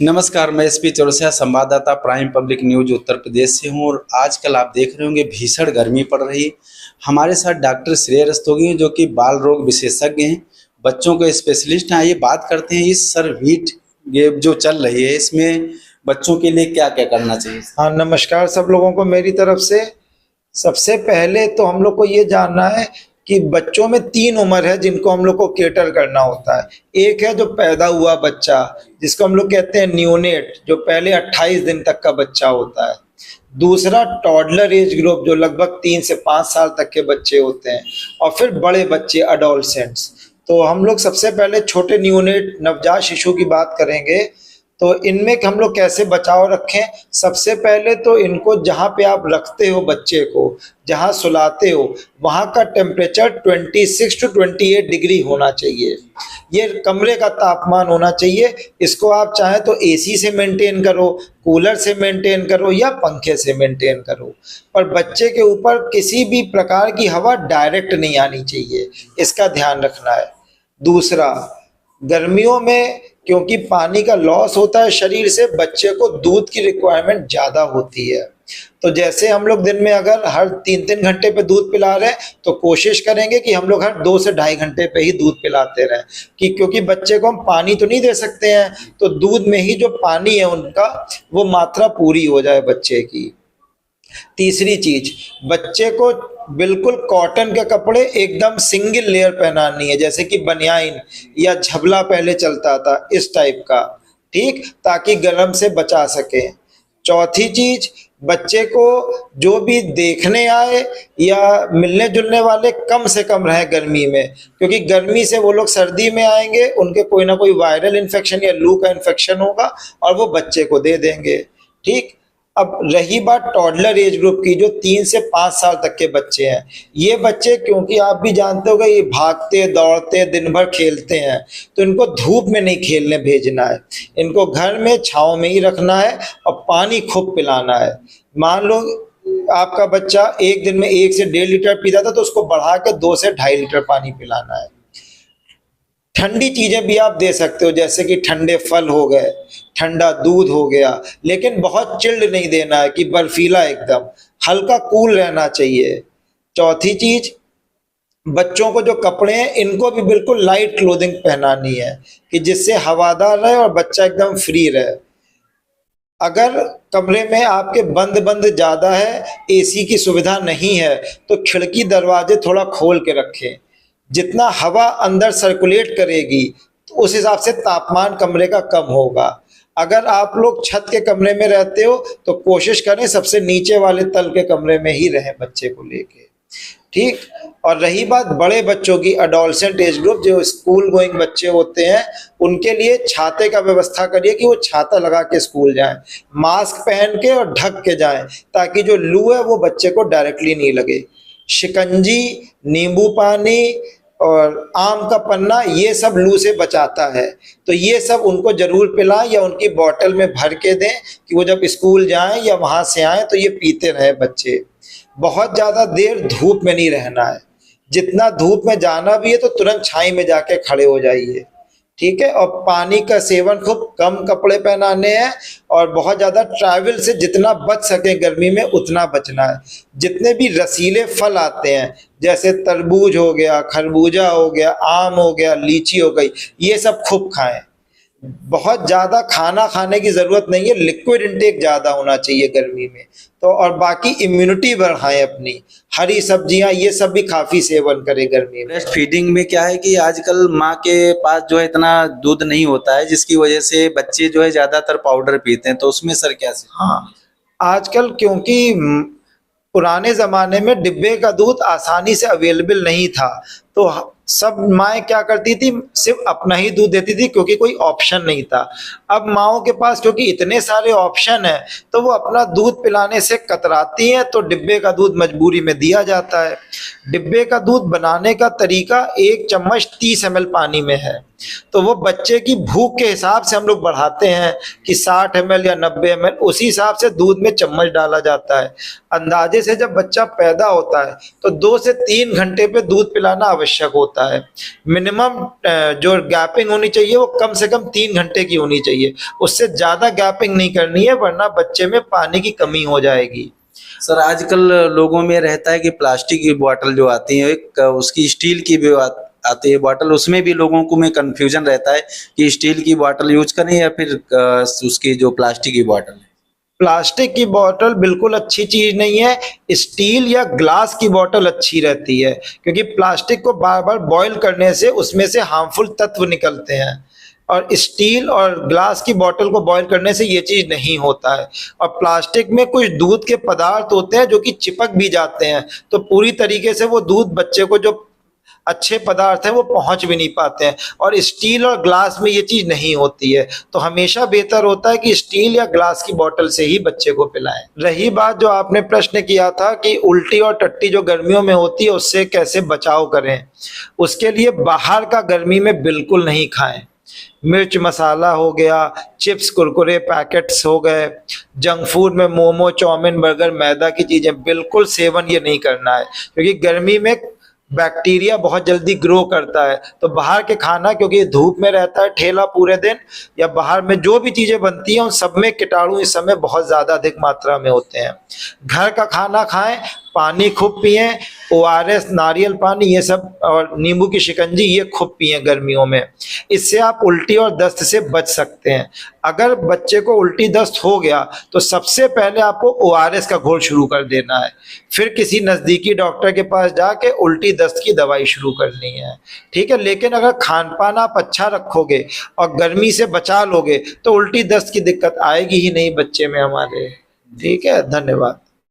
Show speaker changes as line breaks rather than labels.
नमस्कार, मैं एसपी चौरसिया, संवाददाता prime public news Uttar Pradesh से हूँ। और आजकल आप देख रहे होंगे भीषण गर्मी पड़ रही। हमारे साथ डॉक्टर श्रेय रस्तोगी हैं, जो कि बाल रोग विशेषज्ञ हैं, बच्चों के स्पेशलिस्ट हैं। ये बात करते हैं इस सर हीट वेव जो चल रही है, इसमें बच्चों के लिए क्या क्या करना चाहिए।
हाँ, नमस्कार सब लोगों को मेरी तरफ से। सबसे पहले तो हम लोग को ये जानना है कि बच्चों में 3 उम्र है जिनको हम लोग को केटर करना होता है। एक है जो पैदा हुआ बच्चा, जिसको हम लोग कहते हैं न्यूनेट, जो पहले 28 दिन तक का बच्चा होता है। दूसरा टॉडलर एज ग्रुप, जो लगभग 3 से 5 साल तक के बच्चे होते हैं। और फिर बड़े बच्चे अडोलसेंट्स। तो हम लोग सबसे पहले छोटे न्यूनेट नवजात शिशु की बात करेंगे। तो इनमें हम लोग कैसे बचाव रखें। सबसे पहले तो इनको जहाँ पे आप रखते हो बच्चे को, जहाँ सुलाते हो, वहाँ का टेम्परेचर 26 to 28 डिग्री होना चाहिए। ये कमरे का तापमान होना चाहिए। इसको आप चाहें तो एसी से मेंटेन करो, कूलर से मेंटेन करो या पंखे से मेंटेन करो, पर बच्चे के ऊपर किसी भी प्रकार की हवा डायरेक्ट नहीं आनी चाहिए, इसका ध्यान रखना है। दूसरा, गर्मियों में क्योंकि पानी का लॉस होता है शरीर से, बच्चे को दूध की रिक्वायरमेंट ज़्यादा होती है। तो जैसे हम लोग दिन में अगर हर 3-3 घंटे पे दूध पिला रहे हैं, तो कोशिश करेंगे कि हम लोग हर 2 से ढाई घंटे पे ही दूध पिलाते रहें, कि क्योंकि बच्चे को हम पानी तो नहीं दे सकते हैं, तो दूध में ही जो पानी है उनका, वो मात्रा पूरी हो जाए बच्चे की। तीसरी चीज, बच्चे को बिल्कुल कॉटन के कपड़े एकदम सिंगल लेयर पहनानी है, जैसे कि बनियाइन या झबला पहले चलता था, इस टाइप का, ठीक, ताकि गर्म से बचा सके। चौथी चीज, बच्चे को जो भी देखने आए या मिलने जुलने वाले कम से कम रहे गर्मी में, क्योंकि गर्मी से वो लोग सर्दी में आएंगे, उनके कोई ना कोई वायरल इन्फेक्शन या लू का इन्फेक्शन होगा और वो बच्चे को दे देंगे, ठीक। अब रही बात टॉडलर एज ग्रुप की, जो 3 से 5 साल तक के बच्चे हैं। ये बच्चे, क्योंकि आप भी जानते होंगे, ये भागते दौड़ते दिन भर खेलते हैं, तो इनको धूप में नहीं खेलने भेजना है। इनको घर में छांव में ही रखना है और पानी खूब पिलाना है। मान लो आपका बच्चा एक दिन में 1 से 1.5 लीटर पीता था, तो उसको बढ़ा के 2 से ढाई लीटर पानी पिलाना है। ठंडी चीजें भी आप दे सकते हो, जैसे कि ठंडे फल हो गए, ठंडा दूध हो गया, लेकिन बहुत चिल्ड नहीं देना है कि बर्फीला, एकदम हल्का कूल रहना चाहिए। चौथी चीज, बच्चों को जो कपड़े हैं इनको भी बिल्कुल लाइट क्लोथिंग पहनानी है, कि जिससे हवादार रहे और बच्चा एकदम फ्री रहे। अगर कमरे में आपके बंद बंद ज्यादा है, एसी की सुविधा नहीं है, तो खिड़की दरवाजे थोड़ा खोल के रखें। जितना हवा अंदर सर्कुलेट करेगी, तो उस हिसाब से तापमान कमरे का कम होगा। अगर आप लोग छत के कमरे में रहते हो, तो कोशिश करें सबसे नीचे वाले तल के कमरे में ही रहें बच्चे को लेके, ठीक। और रही बात बड़े बच्चों की, अडोलसेंट एज ग्रुप, जो स्कूल गोइंग बच्चे होते हैं, उनके लिए छाते का व्यवस्था करिए कि वो छाता लगा के स्कूल जाएं, मास्क पहन के और ढक के जाएं, ताकि जो लू है वो बच्चे को डायरेक्टली नहीं लगे। शिकंजी, नींबू पानी और आम का पन्ना, ये सब लू से बचाता है, तो ये सब उनको जरूर पिलाएं या उनकी बोतल में भर के दें, कि वो जब स्कूल जाएं या वहां से आएं तो ये पीते रहे बच्चे। बहुत ज़्यादा देर धूप में नहीं रहना है। जितना धूप में जाना भी है तो तुरंत छाई में जाके खड़े हो जाइए, ठीक है। और पानी का सेवन खूब कम, कपड़े पहनाने हैं, और बहुत ज़्यादा ट्रैवल से जितना बच सके गर्मी में उतना बचना है। जितने भी रसीले फल आते हैं, जैसे तरबूज हो गया, खरबूजा हो गया, आम हो गया, लीची हो गई, ये सब खूब खाएं। बहुत ज़्यादा खाना खाने की ज़रूरत नहीं है, लिक्विड इंटेक ज़्यादा होना चाहिए गर्मी में। तो और बाकी इम्यूनिटी बढ़ाएं अपनी, हरी सब्जियां ये सब भी काफ़ी सेवन करें गर्मी में।
ब्रेस्ट फीडिंग में क्या है कि आजकल माँ के पास जो है इतना दूध नहीं होता है, जिसकी वजह से बच्चे जो है ज़्यादातर पाउडर पीते हैं, तो उसमें सर क्या से?
हाँ, आजकल क्योंकि पुराने ज़माने में डिब्बे का दूध आसानी से अवेलेबल नहीं था, तो सब माएँ क्या करती थी, सिर्फ अपना ही दूध देती थी, क्योंकि कोई ऑप्शन नहीं था। अब माओं के पास क्योंकि इतने सारे ऑप्शन हैं, तो वो अपना दूध पिलाने से कतराती हैं, तो डिब्बे का दूध मजबूरी में दिया जाता है। डिब्बे का दूध बनाने का तरीका, 1 चम्मच 30 ml पानी में है, तो वो बच्चे की भूख के हिसाब से हम लोग बढ़ाते हैं कि 60 ml या 90 ml, उसी हिसाब से दूध में चम्मच डाला जाता है। अंदाजे से जब बच्चा पैदा होता है तो 2 से 3 घंटे पे दूध पिलाना आवश्यक होता है। होता है। मिनिमम जो गैपिंग होनी चाहिए वो कम से कम 3 घंटे की होनी चाहिए, उससे ज़्यादा गैपिंग नहीं करनी है, वरना बच्चे में पानी की कमी हो जाएगी।
सर आजकल लोगों में रहता है कि प्लास्टिक की बोतल जो आती है एक उसकी स्टील की भी आती है बोतल, उसमें भी लोगों को में कंफ्यूजन रहता है कि स्टील की बोतल यूज करें या फिर उसकी जो प्लास्टिक की बोतल है।
प्लास्टिक की बोतल बिल्कुल अच्छी चीज नहीं है, स्टील या ग्लास की बोतल अच्छी रहती है, क्योंकि प्लास्टिक को बार बार बॉईल करने से उसमें से हार्मफुल तत्व निकलते हैं, और स्टील और ग्लास की बोतल को बॉईल करने से ये चीज नहीं होता है। और प्लास्टिक में कुछ दूध के पदार्थ होते हैं जो कि चिपक भी जाते हैं, तो पूरी तरीके से वो दूध बच्चे को जो अच्छे पदार्थ हैं वो पहुंच भी नहीं पाते हैं, और स्टील और ग्लास में ये चीज नहीं होती है। तो हमेशा बेहतर होता है कि स्टील या ग्लास की बोतल से ही बच्चे को पिलाएं। रही बात जो आपने प्रश्न किया था कि उल्टी और टट्टी जो गर्मियों में होती है उससे कैसे बचाव करें, उसके लिए बाहर का गर्मी में बिल्कुल नहीं खाएं। मिर्च मसाला हो गया, चिप्स कुरकुरे पैकेट्स हो गए, जंक फूड में मोमो चाउमीन बर्गर मैदा की चीजें बिल्कुल सेवन ये नहीं करना है, क्योंकि गर्मी में बैक्टीरिया बहुत जल्दी ग्रो करता है। तो बाहर के खाना, क्योंकि धूप में रहता है ठेला पूरे दिन, या बाहर में जो भी चीजें बनती हैं उन सब में कीटाणु इस समय बहुत ज्यादा अधिक मात्रा में होते हैं। घर का खाना खाएं, पानी खूब पिएं, ORS नारियल पानी ये सब और नींबू की शिकंजी ये खूब पिएं गर्मियों में, इससे आप उल्टी और दस्त से बच सकते हैं। अगर बच्चे को उल्टी दस्त हो गया तो सबसे पहले आपको ORS का घोल शुरू कर देना है, फिर किसी नज़दीकी डॉक्टर के पास जाके उल्टी दस्त की दवाई शुरू करनी है, ठीक है। लेकिन अगर खान पान आप अच्छा रखोगे और गर्मी से बचा लोगे तो उल्टी दस्त की दिक्कत आएगी ही नहीं बच्चे में हमारे। ठीक है, धन्यवाद।